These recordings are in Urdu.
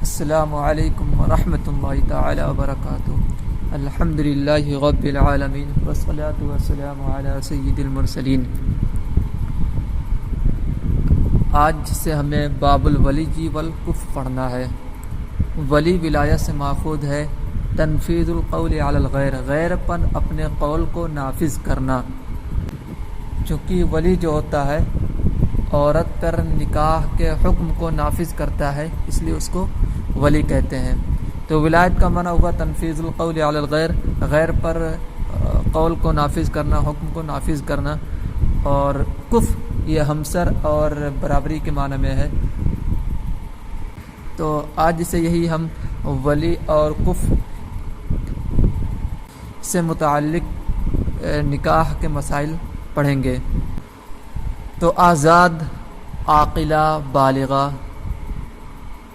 السلام علیکم ورحمۃ اللہ تعالی وبرکاتہ۔ الحمدللہ رب العالمین والصلاة والسلام علی سید المرسلین۔ آج سے ہمیں باب الولی والکف پڑھنا ہے۔ ولی ولایت سے ماخوذ ہے تنفیذ القول علی الغیر، غیر پر اپنے قول کو نافذ کرنا۔ چونکہ ولی جو ہوتا ہے عورت پر نکاح کے حکم کو نافذ کرتا ہے، اس لیے اس کو ولی کہتے ہیں۔ تو ولایت کا معنی ہوا تنفیذ القول علی الغیر، غیر پر قول کو نافذ کرنا، حکم کو نافذ کرنا۔ اور کف یہ ہمسر اور برابری کے معنی میں ہے۔ تو آج سے یہی ہم ولی اور کف سے متعلق نکاح کے مسائل پڑھیں گے۔ تو آزاد عاقلہ بالغہ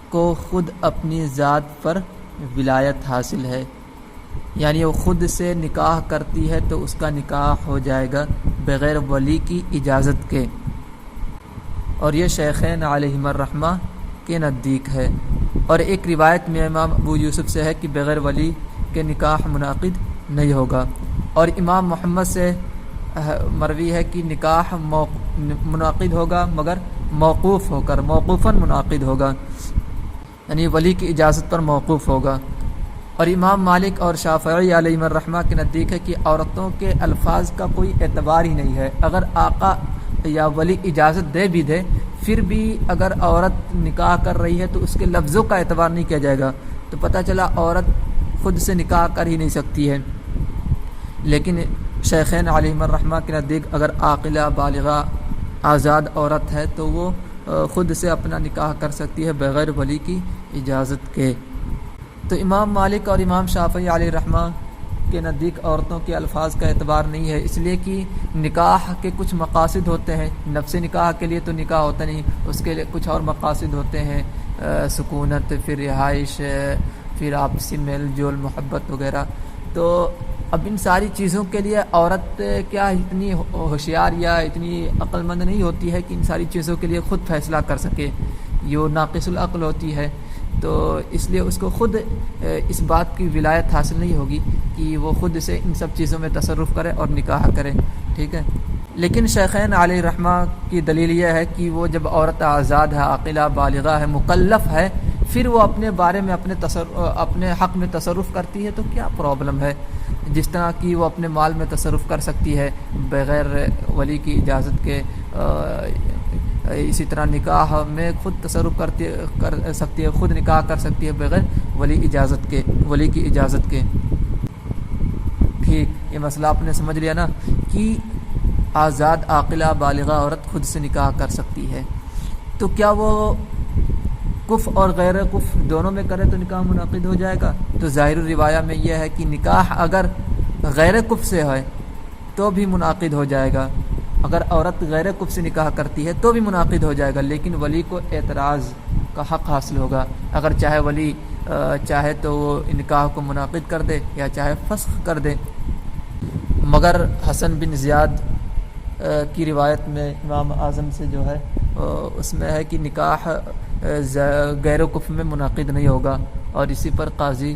کو خود اپنی ذات پر ولایت حاصل ہے، یعنی وہ خود سے نکاح کرتی ہے تو اس کا نکاح ہو جائے گا بغیر ولی کی اجازت کے، اور یہ شیخین علیہم الرحمہ کے نزدیک ہے۔ اور ایک روایت میں امام ابو یوسف سے ہے کہ بغیر ولی کے نکاح منعقد نہیں ہوگا، اور امام محمد سے مروی ہے کہ نکاح منعقد ہوگا مگر موقوف ہو کر، موقوفاً منعقد ہوگا، یعنی ولی کی اجازت پر موقوف ہوگا۔ اور امام مالک اور شافعی علیہ الرحمہ کے نزدیک ہے کہ عورتوں کے الفاظ کا کوئی اعتبار ہی نہیں ہے۔ اگر آقا یا ولی اجازت دے بھی دے، پھر بھی اگر عورت نکاح کر رہی ہے تو اس کے لفظوں کا اعتبار نہیں کیا جائے گا۔ تو پتہ چلا عورت خود سے نکاح کر ہی نہیں سکتی ہے۔ لیکن شیخین علیہ الرحمہ کے نزدیک اگر عاقلہ بالغہ آزاد عورت ہے تو وہ خود سے اپنا نکاح کر سکتی ہے بغیر ولی کی اجازت کے۔ تو امام مالک اور امام شافعی علیہ الرحمہ کے نزدیک عورتوں کے الفاظ کا اعتبار نہیں ہے، اس لیے کہ نکاح کے کچھ مقاصد ہوتے ہیں۔ نفس نکاح کے لیے تو نکاح ہوتا نہیں، اس کے لیے کچھ اور مقاصد ہوتے ہیں، سکونت، پھر رہائش، پھر آپسی میل جول، محبت وغیرہ۔ تو اب ان ساری چیزوں کے لیے عورت کیا اتنی ہوشیار یا اتنی عقل مند نہیں ہوتی ہے کہ ان ساری چیزوں کے لیے خود فیصلہ کر سکے، یہ ناقص العقل ہوتی ہے۔ تو اس لیے اس کو خود اس بات کی ولایت حاصل نہیں ہوگی کہ وہ خود سے ان سب چیزوں میں تصرف کرے اور نکاح کرے، ٹھیک ہے۔ لیکن شیخین علیہ الرحمہ کی دلیل یہ ہے کہ وہ جب عورت آزاد ہے، عاقلہ بالغہ ہے، مکلف ہے، پھر وہ اپنے بارے میں اپنے حق میں تصرف کرتی ہے تو کیا پرابلم ہے؟ جس طرح کہ وہ اپنے مال میں تصرف کر سکتی ہے بغیر ولی کی اجازت کے، اسی طرح نکاح میں خود تصرف کر سکتی ہے، خود نکاح کر سکتی ہے بغیر ولی کی اجازت کے۔ ٹھیک، یہ مسئلہ آپ نے سمجھ لیا نا کہ آزاد عاقلہ بالغہ عورت خود سے نکاح کر سکتی ہے، تو کیا وہ کف اور غیر کف دونوں میں کرے تو نکاح منعقد ہو جائے گا؟ تو ظاہر روایہ میں یہ ہے کہ نکاح اگر غیر کف سے ہے تو بھی منعقد ہو جائے گا، اگر عورت غیر کف سے نکاح کرتی ہے تو بھی منعقد ہو جائے گا، لیکن ولی کو اعتراض کا حق حاصل ہوگا۔ اگر چاہے ولی چاہے تو وہ نکاح کو منعقد کر دے یا چاہے فسخ کر دے۔ مگر حسن بن زیاد کی روایت میں امام اعظم سے جو ہے اس میں ہے کہ نکاح غیر کف میں منعقد نہیں ہوگا، اور اسی پر قاضی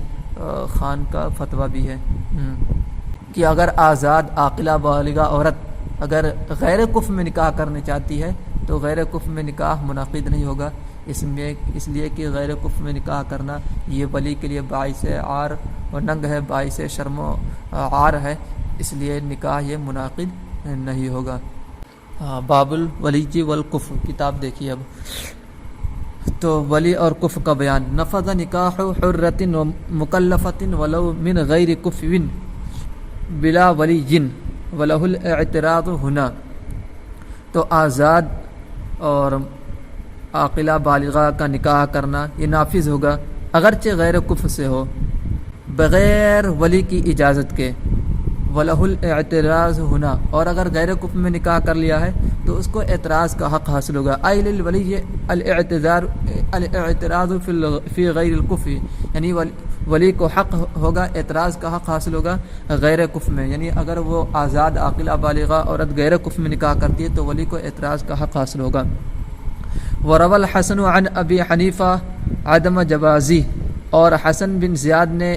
خان کا فتویٰ بھی ہے کہ اگر آزاد عاقلہ بالغہ عورت اگر غیر کف میں نکاح کرنا چاہتی ہے تو غیر کف میں نکاح منعقد نہیں ہوگا، اس لیے کہ غیر کف میں نکاح کرنا یہ ولی کے لیے باعث عار و ننگ ہے، باعث شرم و عار ہے، اس لیے نکاح یہ منعقد نہیں ہوگا۔ باب الولی والکف کتاب دیکھیے اب۔ تو ولی اور کف کا بیان۔ نفذ نکاح حرۃ و مکلفۃ ولو من غیر کف بلا ولی ولہ الاعتراض ہنا۔ تو آزاد اور عاقلہ بالغہ کا نکاح کرنا یہ نافذ ہوگا اگرچہ غیر کف سے ہو، بغیر ولی کی اجازت کے، وَلَهُ الاعتراض ہونا، اور اگر غیر کف میں نکاح کر لیا ہے تو اس کو اعتراض کا حق حاصل ہوگا۔ اَيْ لِلْوَلِيِّ الاعتراض فی غیر الکف، یعنی ولی کو حق ہوگا، اعتراض کا حق حاصل ہوگا غیر کف میں، یعنی اگر وہ آزاد عاقلہ بالغہ عورت غیر کف میں نکاح کرتی ہے تو ولی کو اعتراض کا حق حاصل ہوگا۔ وروا الحسن عن ابی حنیفہ عدم جوازی، اور حسن بن زیاد نے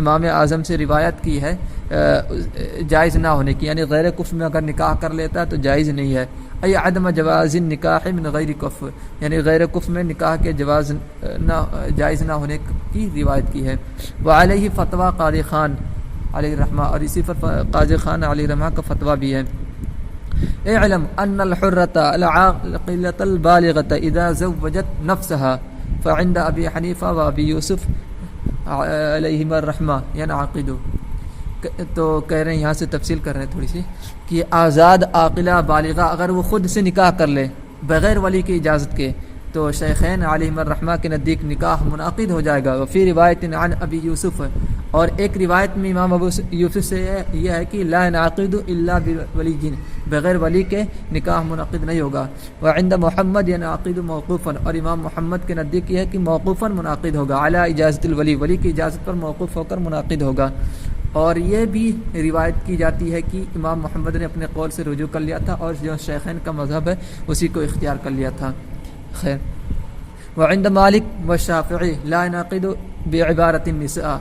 امام اعظم سے روایت کی ہے جائز نہ ہونے کی، یعنی غیر کفر میں اگر نکاح کر لیتا ہے تو جائز نہیں ہے. ای عدم جواز النکاح من غیر کفر، یعنی غیر کفر میں نکاح کے جائز نہ ہونے کی روایت کی ہے. وعلیہ فتویٰ قاضی خان علیہ رحمہ، اور اسی پر قاضی خان علیہ رحمہ کا فتویٰ بھی ہے. اعلم ان الحرة العاقلة البالغة اذا زوجت نفسها فعند ابی حنیفہ و ابی یوسف علیہم الرحمہ ینعقد. تو کہہ رہے ہیں یہاں سے تفصیل کر رہے ہیں تھوڑی سی کہ آزاد عاقلہ بالغہ اگر وہ خود سے نکاح کر لے بغیر ولی کی اجازت کے تو شیخین علیہم الرحمہ کے نزدیک نکاح منعقد ہو جائے گا. وفی روایت عن ابی یوسف، اور ایک روایت میں امام ابو یوسف سے یہ ہے کہ لا ينعقد الا بولی، بغیر ولی کے نکاح منعقد نہیں ہوگا. وعند محمد ينعقد موقوفا، اور امام محمد کے نزدیک یہ ہے کہ موقوفا منعقد ہوگا علی اجازت الولی، ولی کی اجازت پر موقوف ہو کر منعقد ہوگا. اور یہ بھی روایت کی جاتی ہے کہ امام محمد نے اپنے قول سے رجوع کر لیا تھا اور جو شیخین کا مذہب ہے اسی کو اختیار کر لیا تھا. خیر. وعند مالک والشافعی لا ينعقد بعبارۃ النساء،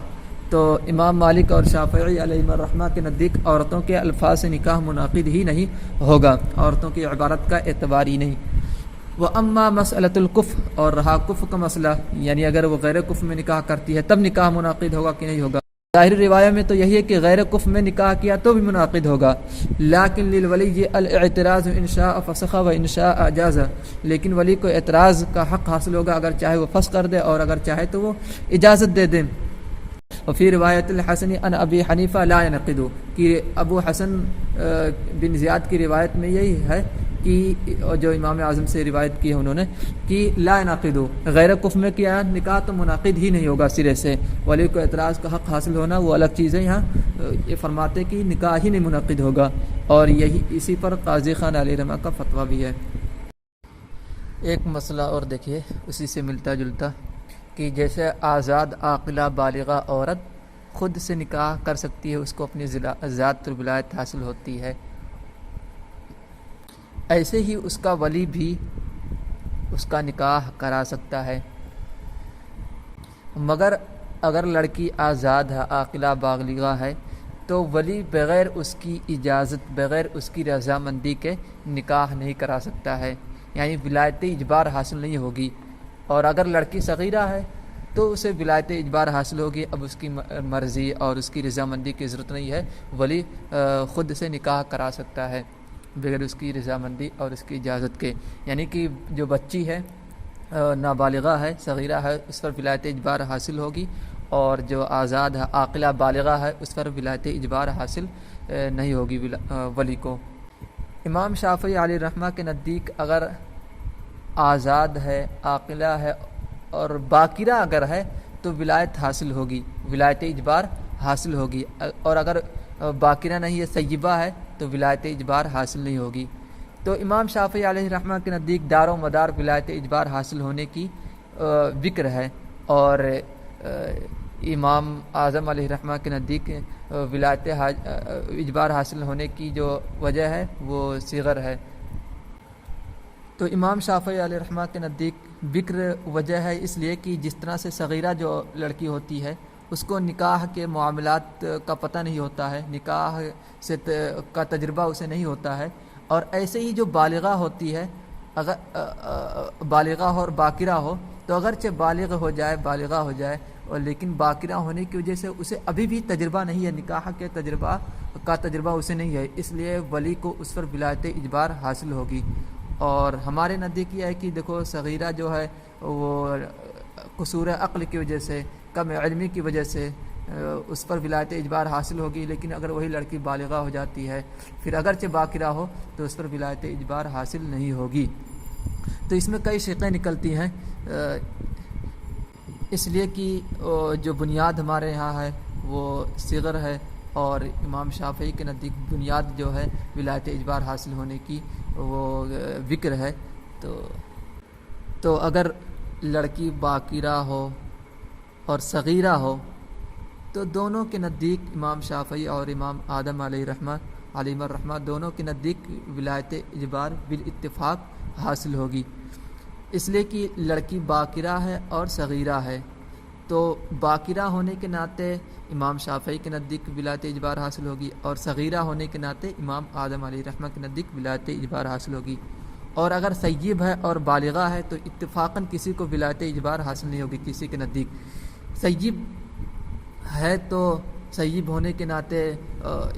تو امام مالک اور شافعی علیہ الرحمہ کے نزدیک عورتوں کے الفاظ سے نکاح منعقد ہی نہیں ہوگا، عورتوں کی عبارت کا اعتبار ہی نہیں. واما مسألۃ الکفر، اور رہا کفر کا مسئلہ، یعنی اگر وہ غیر کفر میں نکاح کرتی ہے تب نکاح منعقد ہوگا کہ نہیں ہوگا. ظاہری روایہ میں تو یہی ہے کہ غیر کفر میں نکاح کیا تو بھی منعقد ہوگا. لیکن للولی الاعتراض ان شاء فسخ و ان شاء اجاز، لیکن ولی کو اعتراض کا حق حاصل ہوگا اگر چاہے وہ فسخ کر دے اور اگر چاہے تو وہ اجازت دے دے. وفی روایت الحسن عن ابی حنیفہ لا ينعقد، کہ ابو حسن بن زیاد کی روایت میں یہی ہے کہ جو امام اعظم سے روایت کی ہے انہوں نے کہ لا ينعقد، غیر کفر میں کیا نکاح تو منعقد ہی نہیں ہوگا سرے سے. ولی کو اعتراض کا حق حاصل ہونا وہ الگ چیز ہے. یہاں یہ فرماتے کہ نکاح ہی نہیں منعقد ہوگا، اور یہی اسی پر قاضی خان علیہ رحمہ کا فتویٰ بھی ہے. ایک مسئلہ اور دیکھیے اسی سے ملتا جلتا، کہ جیسے آزاد عاقلہ بالغہ عورت خود سے نکاح کر سکتی ہے، اس کو اپنی ذات الولایت حاصل ہوتی ہے، ایسے ہی اس کا ولی بھی اس کا نکاح کرا سکتا ہے. مگر اگر لڑکی آزاد ہے، عاقلہ بالغہ ہے، تو ولی بغیر اس کی اجازت، بغیر اس کی رضامندی کے نکاح نہیں کرا سکتا ہے، یعنی ولایت اجبار حاصل نہیں ہوگی. اور اگر لڑکی صغیرہ ہے تو اسے ولایت اجبار حاصل ہوگی. اب اس کی مرضی اور اس کی رضامندی کی ضرورت نہیں ہے، ولی خود سے نکاح کرا سکتا ہے بغیر اس کی رضامندی اور اس کی اجازت کے. یعنی کہ جو بچی ہے نابالغہ ہے، صغیرہ ہے، اس پر ولایت اجبار حاصل ہوگی، اور جو آزاد ہے، عاقلہ بالغہ ہے، اس پر ولایت اجبار حاصل نہیں ہوگی ولی کو. امام شافعی علیہ رحمہ کے نزدیک اگر آزاد ہے، عاقلہ ہے اور باکرہ اگر ہے تو ولایت حاصل ہوگی، ولایت اجبار حاصل ہوگی. اور اگر باکرہ نہیں ہے، سیبہ ہے، تو ولایت اجبار حاصل نہیں ہوگی. تو امام شافعی علیہ رحمہ کے نزدیک دار و مدار ولایت اجبار حاصل ہونے کی بکر ہے، اور امام اعظم علیہ رحمہ کے نزدیک ولایت اجبار حاصل ہونے کی جو وجہ ہے وہ صغر ہے. تو امام شافعی علیہ رحمہ کے نزدیک بکر وجہ ہے اس لیے کہ جس طرح سے صغیرہ جو لڑکی ہوتی ہے اس کو نکاح کے معاملات کا پتہ نہیں ہوتا ہے، نکاح سے کا تجربہ اسے نہیں ہوتا ہے، اور ایسے ہی جو بالغہ ہوتی ہے، اگر بالغہ اور باکرہ ہو تو اگرچہ بالغہ ہو جائے اور لیکن باکرہ ہونے کی وجہ سے اسے ابھی بھی تجربہ نہیں ہے، نکاح کے تجربہ اسے نہیں ہے، اس لیے ولی کو اس پر ولایت اجبار حاصل ہوگی. اور ہمارے نزدیک یہ ہے کہ دیکھو صغیرہ جو ہے وہ قصور عقل کی وجہ سے، کم علمی کی وجہ سے اس پر ولایت اجبار حاصل ہوگی، لیکن اگر وہی لڑکی بالغہ ہو جاتی ہے پھر اگرچہ باکرہ ہو تو اس پر ولایت اجبار حاصل نہیں ہوگی. تو اس میں کئی شقیں نکلتی ہیں، اس لیے کہ جو بنیاد ہمارے یہاں ہے وہ صغر ہے، اور امام شافعی کے نزدیک بنیاد جو ہے ولایت اجبار حاصل ہونے کی وہ بکر ہے. تو اگر لڑکی باکرہ ہو اور صغیرہ ہو تو دونوں کے نزدیک امام شافعی اور امام آدم علیہ الرحمہ دونوں کے نزدیک ولایت اجبار بالاتفاق حاصل ہوگی. اس لیے کہ لڑکی باکرہ ہے اور صغیرہ ہے، تو باکرہ ہونے کے ناطے امام شافعی کے نزدیک ولایت اجبار حاصل ہوگی، اور صغیرہ ہونے کے ناطے امام اعظم علیہ رحمہ کے نزدیک ولایت اجبار حاصل ہوگی۔ اور اگر سیب ہے اور بالغہ ہے تو اتفاقاً کسی کو ولایت اجبار حاصل نہیں ہوگی کسی کے نزدیک۔ سیب ہے تو سیب ہونے کے ناطے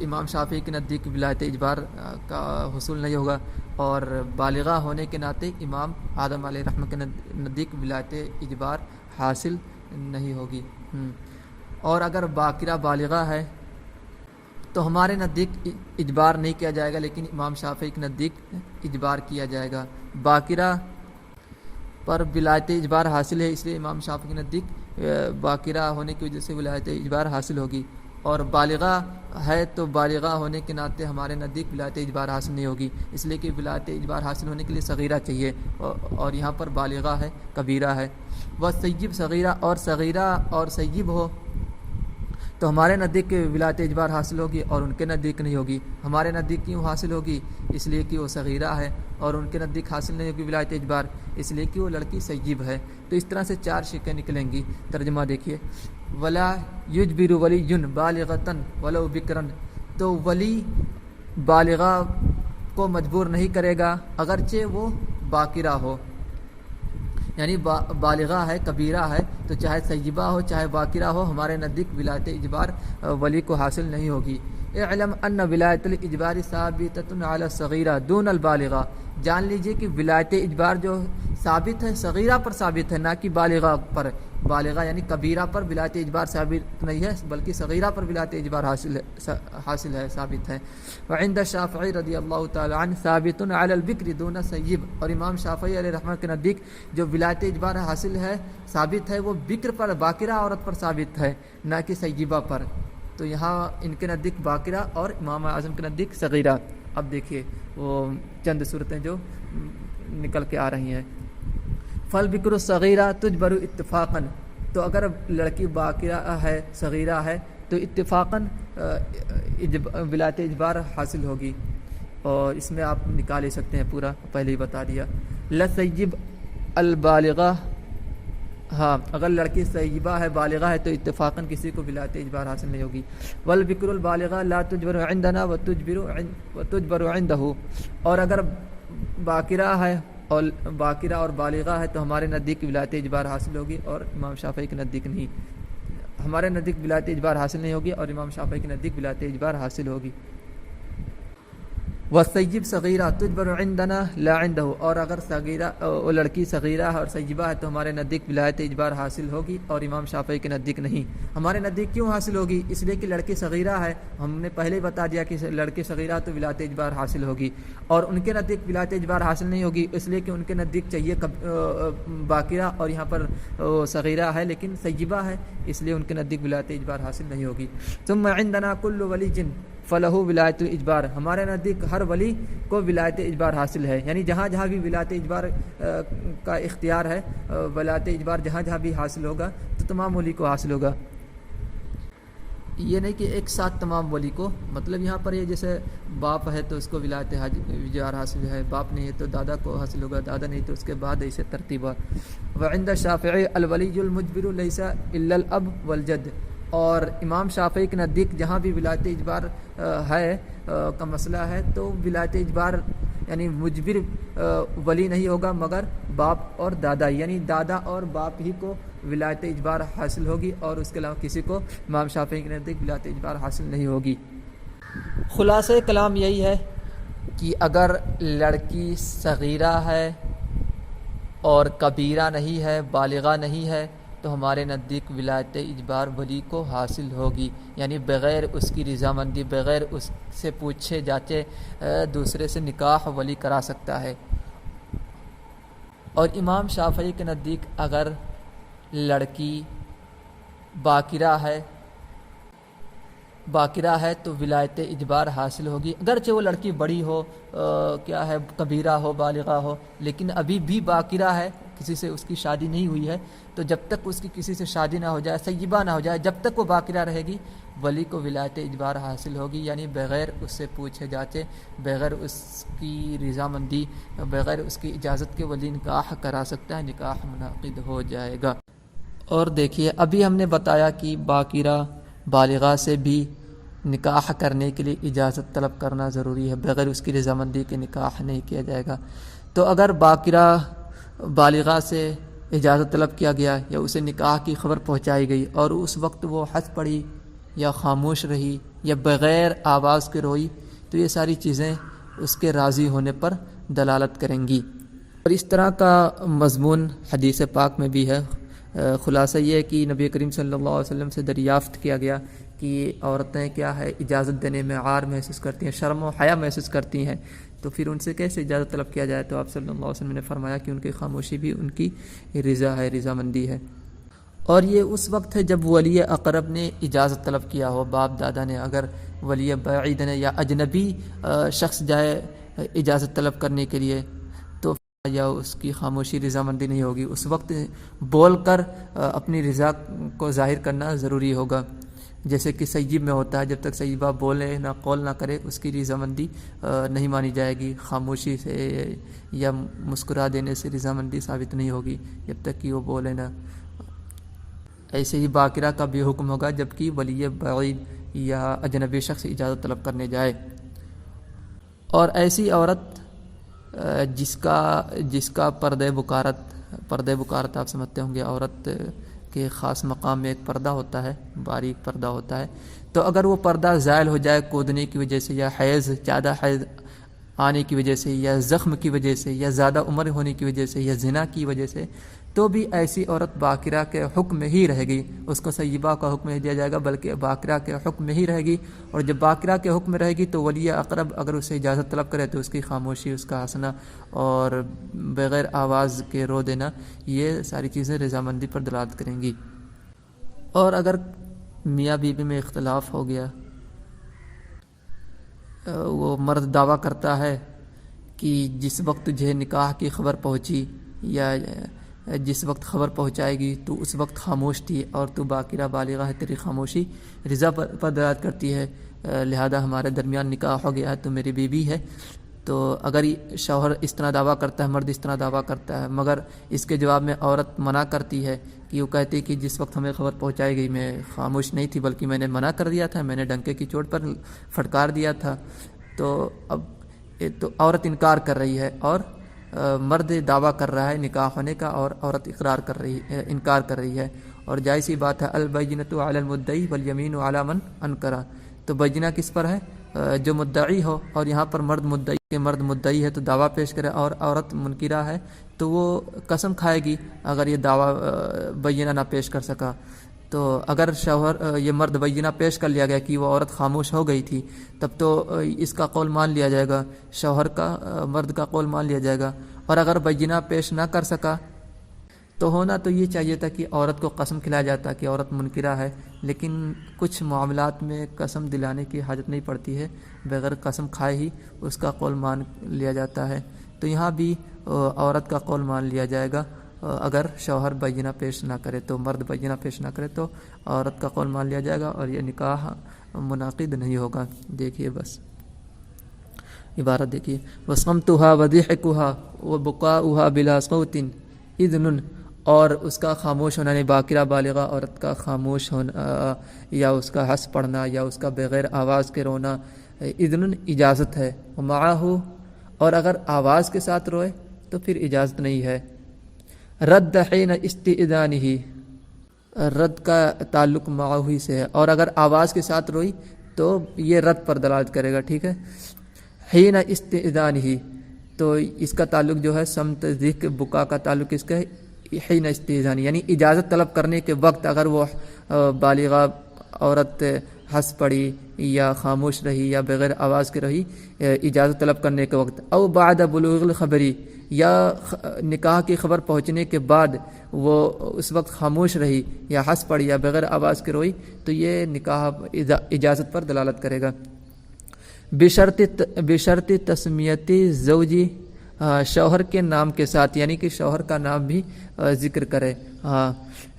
امام شافعی کے نزدیک ولایت اجبار کا حصول نہیں ہوگا، اور بالغہ ہونے کے ناطے امام اعظم علیہ رحمہ کے نزدیک ولایت اجبار حاصل نہیں ہوگی۔ اور اگر باکرہ بالغہ ہے تو ہمارے نزدیک اجبار نہیں کیا جائے گا، لیکن امام شافعی کے نزدیک اجبار کیا جائے گا۔ باکرہ پر ولایت اجبار حاصل ہے، اس لیے امام شافعی کے نزدیک باکرہ ہونے کی وجہ سے ولایت اجبار حاصل ہوگی، اور بالغہ ہے تو بالغہ ہونے کے ناطے ہمارے نزدیک ولایت اجبار حاصل نہیں ہوگی، اس لیے کہ ولایت اجبار حاصل ہونے کے لیے صغیرہ چاہیے، اور یہاں پر بالغہ ہے، کبیرہ ہے۔ وہ سیب صغیرہ اور سیب ہو تو ہمارے نزدیک ولایت اجبار حاصل ہوگی اور ان کے نزدیک نہیں ہوگی۔ ہمارے نزدیک کیوں حاصل ہوگی؟ اس لیے کہ وہ صغیرہ ہے، اور ان کے نزدیک حاصل نہیں ہوگی ولایت اجبار، اس لیے کہ وہ لڑکی سیب ہے۔ تو اس طرح سے 4 شقیں نکلیں گی۔ ترجمہ دیکھیے، ولا یجبر ولی بالغۃ ولو بکرن، تو ولی بالغہ کو مجبور نہیں کرے گا اگرچہ وہ باکرہ ہو، یعنی بالغہ ہے، کبیرہ ہے، تو چاہے سیبہ ہو چاہے باکرہ ہو، ہمارے نزدیک ولایت اجبار ولی کو حاصل نہیں ہوگی۔ اعلم ان ولایت الاجبار ثابتۃ علی الصغیرہ دون البالغہ، جان لیجئے کہ ولایت اجبار جو ثابت ہے صغیرہ پر ثابت ہے، نہ کہ بالغہ پر۔ بالغہ یعنی کبیرہ پر ولایت اجبار ثابت نہیں ہے، بلکہ صغیرہ پر ولایت اجبار حاصل ہے، ثابت ہے۔ وعند الشافعی رضی اللہ تعالی عنہ ثابت علی البکر دون سیب، اور امام شافعی علیہ رحمہ کے نزدیک جو ولایت اجبار حاصل ہے، ثابت ہے، وہ بکر پر، باکرہ عورت پر ثابت ہے، نہ کہ سیبہ پر۔ تو یہاں ان کے نزدیک باکرہ اور امام اعظم کے نزدیک صغیرہ۔ اب دیکھیے وہ چند صورتیں جو نکل کے آ رہی ہیں۔ فالبکر الصغیرہ تجبر اتفاقاً، تو اگر لڑکی باکرہ ہے، صغیرہ ہے، تو اتفاقاً ولایت اجبار حاصل ہوگی، اور اس میں آپ نکال لے سکتے ہیں، پورا پہلے ہی بتا دیا۔ لسیب البالغہ، ہاں اگر لڑکی سیبہ ہے، بالغہ ہے، تو اتفاقاً کسی کو ولایت اجبار حاصل نہیں ہوگی۔ والبکر البالغہ لا تجبر عندنا وتجبر عنده، اور اگر باکرہ اور بالغہ ہے تو ہمارے نزدیک ولایت اجبار حاصل ہوگی، اور امام شافعی کے نزدیک نہیں۔ ہمارے نزدیک ولایت اجبار حاصل نہیں ہوگی اور امام شافعی کے نزدیک ولایت اجبار حاصل ہوگی۔ والسیب صغیرہ تجبر عندنا لا عنده، اور اگر وہ لڑکی صغیرہ ہے اور سیبہ ہے تو ہمارے نزدیک ولایت اجبار حاصل ہوگی اور امام شافعی کے نزدیک نہیں۔ ہمارے نزدیک کیوں حاصل ہوگی؟ اس لیے کہ لڑکی صغیرہ ہے، ہم نے پہلے ہی بتا دیا کہ لڑکی صغیرہ تو ولایت اجبار حاصل ہوگی، اور ان کے نزدیک ولایت اجبار حاصل نہیں ہوگی، اس لیے کہ ان کے نزدیک چاہیے باکرہ، اور یہاں پر صغیرہ ہے لیکن سیبہ ہے، اس لیے ان کے نزدیک ولایت اجبار حاصل نہیں ہوگی۔ ثم عندنا کل ولی فلہ ولایت الاجبار، ہمارے نزدیک ہر ولی کو ولایت اجبار حاصل ہے، یعنی جہاں جہاں بھی ولایت اجبار کا اختیار ہے، ولایت اجبار جہاں جہاں بھی حاصل ہوگا تو تمام ولی کو حاصل ہوگا۔ یہ نہیں کہ ایک ساتھ تمام ولی کو، مطلب یہاں پر یہ جیسے باپ ہے تو اس کو ولایت اجبار حاصل ہے، باپ نہیں ہے تو دادا کو حاصل ہوگا، دادا نہیں تو اس کے بعد ایسے ترتیب۔ وعند الشافعی الولی المجبر لیس الا الاب والجد، اور امام شافعی کے نزدیک جہاں بھی ولایت اجبار ہے کا مسئلہ ہے تو ولایت اجبار یعنی مجبر ولی نہیں ہوگا مگر باپ اور دادا، یعنی دادا اور باپ ہی کو ولایت اجبار حاصل ہوگی، اور اس کے علاوہ کسی کو امام شافعی کے نزدیک ولایت اجبار حاصل نہیں ہوگی۔ خلاصہ کلام یہی ہے کہ اگر لڑکی صغیرہ ہے اور کبیرہ نہیں ہے، بالغہ نہیں ہے، تو ہمارے نزدیک ولایت اجبار ولی کو حاصل ہوگی، یعنی بغیر اس کی رضامندی، بغیر اس سے پوچھے جاچے دوسرے سے نکاح ولی کرا سکتا ہے۔ اور امام شافعی کے نزدیک اگر لڑکی باکرہ ہے تو ولایت اجبار حاصل ہوگی، اگرچہ وہ لڑکی بڑی ہو، کبیرہ ہو، بالغہ ہو، لیکن ابھی بھی باکرہ ہے کسی سے اس کی شادی نہیں ہوئی ہے تو جب تک اس کی کسی سے شادی نہ ہو جائے، سیبہ نہ ہو جائے، جب تک وہ باقرہ رہے گی ولی کو ولایت اجبار حاصل ہوگی، یعنی بغیر اس سے پوچھے جاچے، بغیر اس کی رضامندی، بغیر اس کی اجازت کے ولی نکاح کرا سکتا ہے، نکاح منعقد ہو جائے گا۔ اور دیکھیے ابھی ہم نے بتایا کہ باقرہ بالغہ سے بھی نکاح کرنے کے لیے اجازت طلب کرنا ضروری ہے، بغیر اس کی رضامندی کے نکاح نہیں کیا جائے گا۔ تو اگر باقرہ بالغہ سے اجازت طلب کیا گیا یا اسے نکاح کی خبر پہنچائی گئی اور اس وقت وہ ہنس پڑی یا خاموش رہی یا بغیر آواز کے روئی، تو یہ ساری چیزیں اس کے راضی ہونے پر دلالت کریں گی۔ اور اس طرح کا مضمون حدیث پاک میں بھی ہے۔ خلاصہ یہ ہے کہ نبی کریم صلی اللہ علیہ وسلم سے دریافت کیا گیا کہ عورتیں کیا ہے اجازت دینے میں عار محسوس کرتی ہیں، شرم و حیا محسوس کرتی ہیں، تو پھر ان سے کیسے اجازت طلب کیا جائے؟ تو آپ صلی اللہ علیہ وسلم نے فرمایا کہ ان کی خاموشی بھی ان کی رضا ہے، رضامندی ہے۔ اور یہ اس وقت ہے جب ولی اقرب نے اجازت طلب کیا ہو، باپ دادا نے، اگر ولی بعید نے یا اجنبی شخص جائے اجازت طلب کرنے کے لیے تو یا اس کی خاموشی رضامندی نہیں ہوگی، اس وقت بول کر اپنی رضا کو ظاہر کرنا ضروری ہوگا، جیسے کہ سیب میں ہوتا ہے، جب تک سیبہ بولے نہ قول نہ کرے اس کی رضامندی نہیں مانی جائے گی، خاموشی سے یا مسکرا دینے سے رضامندی ثابت نہیں ہوگی جب تک کہ وہ بولے نہ۔ ایسے ہی باقرہ کا بھی حکم ہوگا جبکہ ولی بعید یا اجنبی شخص اجازت طلب کرنے جائے۔ اور ایسی عورت جس کا پردہ بکارت آپ سمجھتے ہوں گے، عورت کے خاص مقام میں ایک پردہ ہوتا ہے، باریک پردہ ہوتا ہے، تو اگر وہ پردہ زائل ہو جائے کودنے کی وجہ سے یا زیادہ حیض آنے کی وجہ سے یا زخم کی وجہ سے یا زیادہ عمر ہونے کی وجہ سے یا زنا کی وجہ سے، تو بھی ایسی عورت باقرہ کے حکم میں ہی رہے گی، اس کو سیبہ کا حکم نہیں دیا جائے گا بلکہ باقرہ کے حکم میں ہی رہے گی۔ اور جب باقرہ کے حکم میں رہے گی تو ولی اقرب اگر اسے اجازت طلب کرے تو اس کی خاموشی، اس کا ہنسنا اور بغیر آواز کے رو دینا، یہ ساری چیزیں رضامندی پر دلالت کریں گی۔ اور اگر میاں بیوی میں اختلاف ہو گیا، وہ مرد دعویٰ کرتا ہے کہ جس وقت تجھے نکاح کی خبر پہنچی یا جس وقت خبر پہنچائے گی تو اس وقت خاموش تھی اور تو باقرہ بالغہ ہے، تیری خاموشی رضا پر دلالت کرتی ہے، لہذا ہمارے درمیان نکاح ہو گیا ہے، تو میری بیوی ہے۔ تو اگر شوہر اس طرح دعویٰ کرتا ہے، مرد اس طرح دعویٰ کرتا ہے، مگر اس کے جواب میں عورت منع کرتی ہے کہ وہ کہتی کہ جس وقت ہمیں خبر پہنچائی گئی میں خاموش نہیں تھی بلکہ میں نے منع کر دیا تھا، میں نے ڈنکے کی چوٹ پر پھٹکار دیا تھا، تو اب تو عورت انکار کر رہی ہے اور مرد دعویٰ کر رہا ہے نکاح ہونے کا اور عورت انکار کر رہی ہے، اور جائز سی بات ہے، البینۃ علی المدعی والیمین علی من انکر، تو بینہ کس پر ہے؟ جو مدعی ہو، اور یہاں پر مرد مدعی ہے تو دعویٰ پیش کرے، اور عورت منکرہ ہے تو وہ قسم کھائے گی اگر یہ دعویٰ بینہ نہ پیش کر سکا۔ تو اگر یہ مرد بینہ پیش کر لیا گیا کہ وہ عورت خاموش ہو گئی تھی، تب تو اس کا قول مان لیا جائے گا، شوہر کا، مرد کا قول مان لیا جائے گا۔ اور اگر بینہ پیش نہ کر سکا تو ہونا تو یہ چاہیے تھا کہ عورت کو قسم کھلایا جاتا کہ عورت منکرہ ہے، لیکن کچھ معاملات میں قسم دلانے کی حاجت نہیں پڑتی ہے، بغیر قسم کھائے ہی اس کا قول مان لیا جاتا ہے، تو یہاں بھی عورت کا قول مان لیا جائے گا۔ اگر شوہر بینہ پیش نہ کرے تو، مرد بینہ پیش نہ کرے تو عورت کا قول مان لیا جائے گا اور یہ نکاح منعقد نہیں ہوگا۔ دیکھیے بس عبارت دیکھیے، وَصَمْتُهَا وَضِحْكُهَا وَبُكَاؤُهَا بِلَا صَوْتٍ إِذْنٌ، اور اس کا خاموش ہونا، یعنی باقرہ بالغہ عورت کا خاموش ہونا یا اس کا ہنس پڑنا یا اس کا بغیر آواز کے رونا، اذن اجازت ہے، ومعه، اور اگر آواز کے ساتھ روئے تو پھر اجازت نہیں ہے۔ رد حین استئذانہ، رد کا تعلق معه سے ہے، اور اگر آواز کے ساتھ روئی تو یہ رد پر دلالت کرے گا، ٹھیک ہے۔ حین استئذانہ، تو اس کا تعلق جو ہے سمت ذکر، بکا کا تعلق اس کا ہے حین استئذان، یعنی اجازت طلب کرنے کے وقت اگر وہ بالغہ عورت ہنس پڑی یا خاموش رہی یا بغیر آواز کے رہی اجازت طلب کرنے کے وقت، او بعد بلوغ الخبری، یا نکاح کی خبر پہنچنے کے بعد وہ اس وقت خاموش رہی یا ہنس پڑی یا بغیر آواز کے روئی، تو یہ نکاح اجازت پر دلالت کرے گا۔ بشرط تسمیت زوجی شوہر کے نام کے ساتھ، یعنی کہ شوہر کا نام بھی ذکر کرے.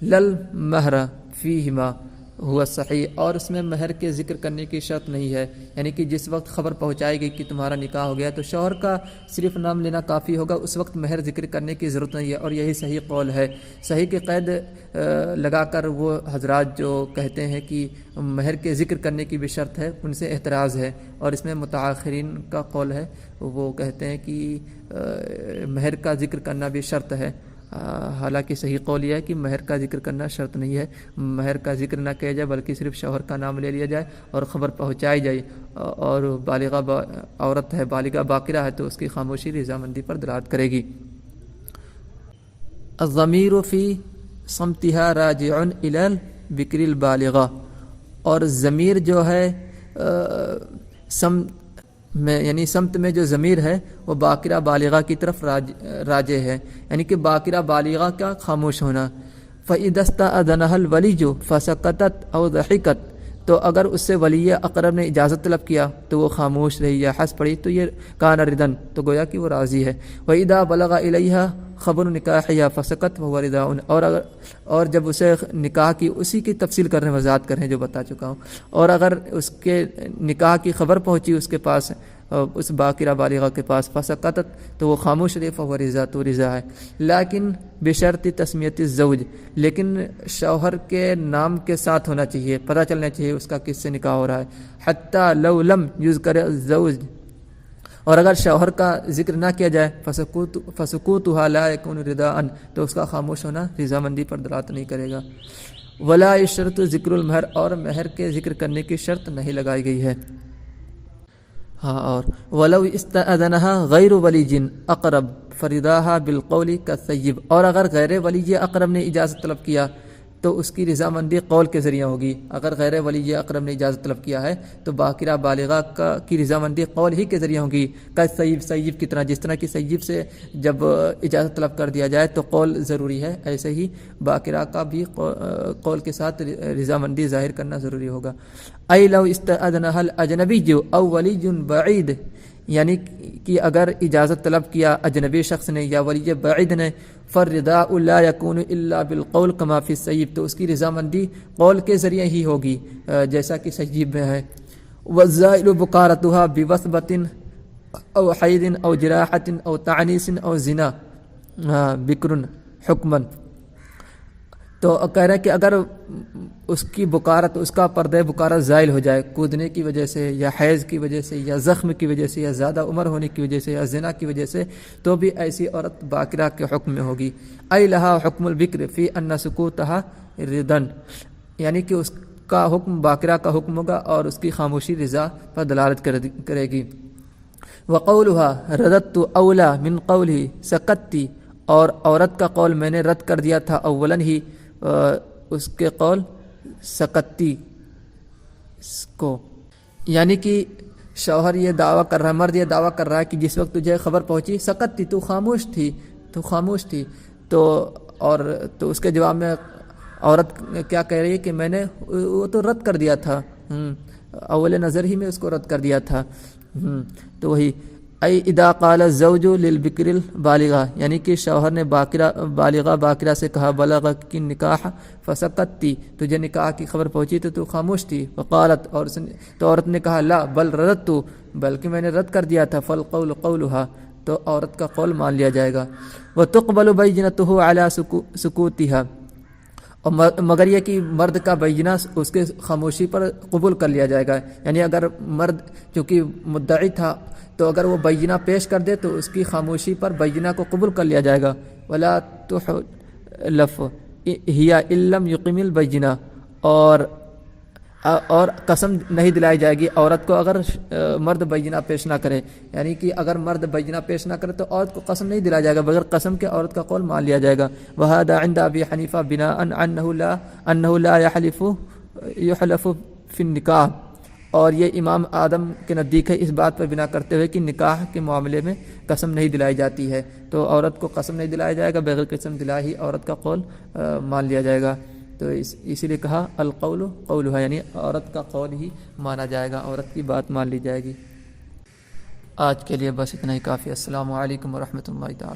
لل مہر فیہما ہوا صحیح، اور اس میں مہر کے ذکر کرنے کی شرط نہیں ہے، یعنی کہ جس وقت خبر پہنچائے گی کہ تمہارا نکاح ہو گیا تو شوہر کا صرف نام لینا کافی ہوگا، اس وقت مہر ذکر کرنے کی ضرورت نہیں ہے، اور یہی صحیح قول ہے. صحیح کی قید لگا کر وہ حضرات جو کہتے ہیں کہ مہر کے ذکر کرنے کی بھی شرط ہے، ان سے اعتراض ہے، اور اس میں متاخرین کا قول ہے، وہ کہتے ہیں کہ مہر کا ذکر کرنا بھی شرط ہے. حالانکہ صحیح قول یہ ہے کہ مہر کا ذکر کرنا شرط نہیں ہے، مہر کا ذکر نہ کیا جائے بلکہ صرف شوہر کا نام لے لیا جائے اور خبر پہنچائی جائے، اور بالغہ عورت ہے، بالغہ باقرہ ہے، تو اس کی خاموشی رضامندی پر دلالت کرے گی. الضمیر فی صمتها راجع الی البکر البالغہ، اور ضمیر جو ہے میں یعنی سمت میں جو ضمیر ہے وہ باقرہ بالغہ کی طرف راجع ہے، یعنی کہ باقرہ بالغہ کا خاموش ہونا. فَإِذَا اسْتَأْذَنَهَا الْوَلِيُّ فَسَكَتَتْ أَوْ ضَحِكَتْ، تو اگر اس سے ولی اقرب نے اجازت طلب کیا تو وہ خاموش رہی یا ہنس پڑی تو یہ کان ردن، تو گویا کہ وہ راضی ہے. وَإِذَا بَلَغَ إِلَيْهَا خبر نکاحها فسکت وهو رداء، اور جب اسے نکاح کی اسی کی تفصیل کرنے وضاحت کریں جو بتا چکا ہوں، اور اگر اس کے نکاح کی خبر پہنچی اس کے پاس، اس باقرہ بالغہ کے پاس، فسکتت تو وہ خاموش رہی، فهو رضا، تو رضا ہے. لیکن بشرط تسمیت الزوج، لیکن شوہر کے نام کے ساتھ ہونا چاہیے، پتہ چلنا چاہیے اس کا کس سے نکاح ہو رہا ہے. حتی لو لم یذکر الزوج، اور اگر شوہر کا ذکر نہ کیا جائے، فسکوتها لا یکون رداء، تو اس کا خاموش ہونا رضامندی پر دلالت نہیں کرے گا. ولا یشترط ذکر المہر، اور مہر کے ذکر کرنے کی شرط نہیں لگائی گئی ہے. اور ولو استأذنها غیر ولی اقرب فرداها بالقول كالثیب، اور اگر غیر ولی اقرب نے اجازت طلب کیا تو اس کی رضامندی قول کے ذریعے ہوگی. اگر غیر ولی اقرب نے اجازت طلب کیا ہے تو باقرہ بالغہ کی رضامندی قول ہی کے ذریعے ہوگی. سیب سیب کی طرح، جس طرح کی سیب سے جب اجازت طلب کر دیا جائے تو قول ضروری ہے، ایسے ہی باقرہ کا بھی قول کے ساتھ رضامندی ظاہر کرنا ضروری ہوگا. ای لو استأذنها الاجنبی او ولی بعید، یعنی کہ اگر اجازت طلب کیا اجنبی شخص نے یا ولی بعید نے، فالرداء لا يكون الا بالقول كما في السیب، تو اس کی رضامندی قول کے ذریعے ہی ہوگی جیسا کہ سیب میں ہے. والزائل بقارتها بوثبة او حید او جراحة او تعنیس او زنا بکر حکما، تو کہہ رہے ہیں کہ اگر اس کی بکارت، اس کا پردہ بکارت زائل ہو جائے کودنے کی وجہ سے یا حیض کی وجہ سے یا زخم کی وجہ سے یا زیادہ عمر ہونے کی وجہ سے یا زنا کی وجہ سے، تو بھی ایسی عورت باقرہ کے حکم میں ہوگی. ای لہا حکم البکر فی ان سکوتها ردن، یعنی کہ اس کا حکم باقرہ کا حکم ہوگا اور اس کی خاموشی رضا پر دلالت کرے گی. وقولها رددت اولا من قوله سکتی، اور عورت کا قول میں نے رد کر دیا تھا اولاً ہی اس کے قول سکتی کو، یعنی کہ شوہر یہ دعویٰ کر رہا ہے، مرد یہ دعویٰ کر رہا ہے کہ جس وقت تجھے خبر پہنچی سکتی، تو خاموش تھی، تو اس کے جواب میں عورت کیا کہہ رہی ہے کہ میں نے وہ تو رد کر دیا تھا، اول نظر ہی میں اس کو رد کر دیا تھا. تو وہی ای اذا قال الزوج للبکر البالغہ، یعنی کہ شوہر نے باقرہ سے کہا بلغ کی نکاح فسکتی، تجھے نکاح کی خبر پہنچی تو خاموش تھی. وقالت، اور تو عورت نے کہا لا بل رددت، بلکہ میں نے رد کر دیا تھا. فالقول قولها، تو عورت کا قول مان لیا جائے گا. وتقبل بینته علی سکوتها، مگر یہ کہ مرد کا بینہ اس کے خاموشی پر قبول کر لیا جائے گا، یعنی اگر مرد چونکہ مدعی تھا تو اگر وہ بینہ پیش کر دے تو اس کی خاموشی پر بینہ کو قبول کر لیا جائے گا. ولا تحلف ہی ان لم یقم البینہ، اور قسم نہیں دلائی جائے گی عورت کو اگر مرد بینہ پیش نہ کرے، یعنی کہ اگر مرد بینہ پیش نہ کرے تو عورت کو قسم نہیں دلایا جائے گا، بغیر قسم کے عورت کا قول مان لیا جائے گا. وهذا عند ابي حنیفہ بناء انه لا يحلف في النکاح، اور یہ امام آدم کے نزدیک ہے اس بات پر بنا کرتے ہوئے کہ نکاح کے معاملے میں قسم نہیں دلائی جاتی ہے، تو عورت کو قسم نہیں دلایا جائے گا، بغیر قسم دلائے ہی عورت کا قول مان لیا جائے گا. تو اسی لیے کہا القول قولها، یعنی عورت کا قول ہی مانا جائے گا، عورت کی بات مان لی جائے گی. آج کے لیے بس اتنا ہی کافی. السلام علیکم ورحمۃ اللہ تعالی.